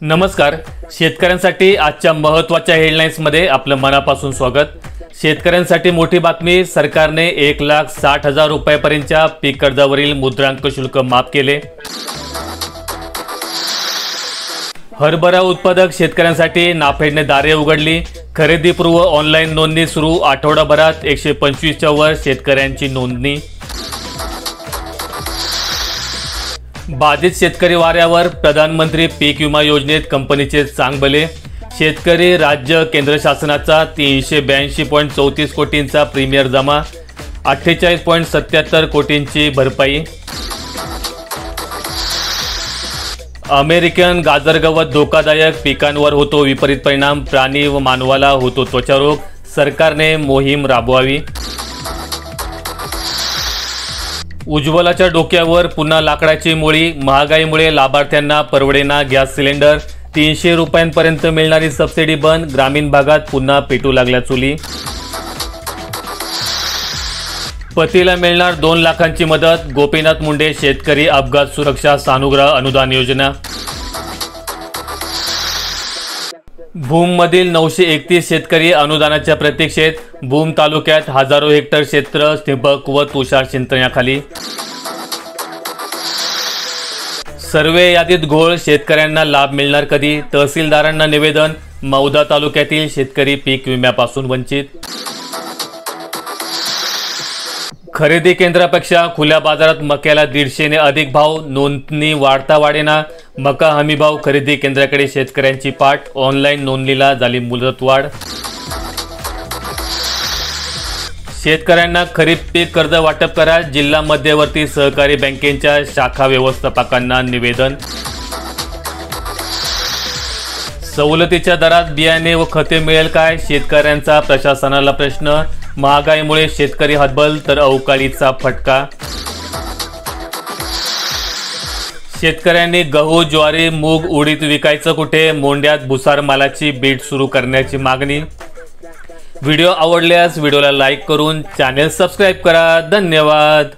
नमस्कार. शेतकऱ्यांसाठी आजच्या महत्त्वाच्या हेडलाईन्समध्ये आपलं मनापासून स्वागत. शेतकऱ्यांसाठी मोठी बातमी. सरकारने 1,60,000 रुपयापर्यंतच्या पीक कर्जावरील मुद्रांक शुल्क माफ केले. हरभरा उत्पादक शेतकऱ्यांसाठी नाफेडने दारे उघडली. खरेदीपूर्व ऑनलाईन नोंदणी सुरू. आठवडाभरात 125च्या वर शेतकऱ्यांची नोंदणी. बाधित शेतकरी वाऱ्यावर. प्रधानमंत्री पीक विमा योजनेत कंपनीचे चांगभले. शेतकरी राज्य केंद्र शासनाचा 382.34 कोटींचा प्रीमियर जमा. 48.77 कोटींची भरपाई. अमेरिकन गाजर गवत धोकादायक. पिकांवर होतो विपरीत परिणाम. प्राणी व मानवाला होतो त्वचारोग. सरकारने मोहीम राबवावी. उज्ज्वलाच्या डोक्यावर पुन्हा लाकडाची मुळी. महागाईमुळे लाभार्थ्यांना परवडेना गॅस सिलेंडर. 300 रुपयांपर्यंत मिळणारी सबसिडी बंद. ग्रामीण भागात पुन्हा पेटू लागल्या चुली. पतीला मिळणार 2 लाखांची मदत. गोपीनाथ मुंडे शेतकरी अपघात सुरक्षा सानुग्रह अनुदान योजना. भूममधील 931 शेतकरी अनुदानाच्या प्रतीक्षेत. भूम तालुक्यात हजारो हेक्टर क्षेत्र ठिबक व तुषार सिंचनाखाली. सर्वे यादीत घोळ. शेतकऱ्यांना लाभ मिळणार कधी? तहसीलदारांना निवेदन. मौदा तालुक्यातील शेतकरी पीक विम्यापासून वंचित. खरेदी केंद्रापेक्षा खुल्या बाजारात मक्याला 150ने अधिक भाव. नोंदणी वाढता वाढेना. मका हमीभाव खरेदी केंद्राकडे शेतकऱ्यांची पाठ. ऑनलाईन नोंदणीला झाली मुदतवाढ. शेतकऱ्यांना खरीप पीक कर्ज वाटप करा. जिल्हा मध्यवर्ती सहकारी बँकेच्या शाखा व्यवस्थापकांना निवेदन. सवलतीच्या दरात बियाणे व खते मिळेल काय? शेतकऱ्यांचा प्रशासनाला प्रश्न. महागाईमुळे शेतकरी हतबल तर अवकाळीचा फटका. शेतकऱ्यांनी गहू, ज्वारी, मूग, उडीद विकायचं कुठे? मोंड्यात भुसार मालाची बीट सुरू करण्याची मागणी. व्हिडिओ आवडल्यास व्हिडिओला लाईक करून चॅनेल सबस्क्राईब करा. धन्यवाद.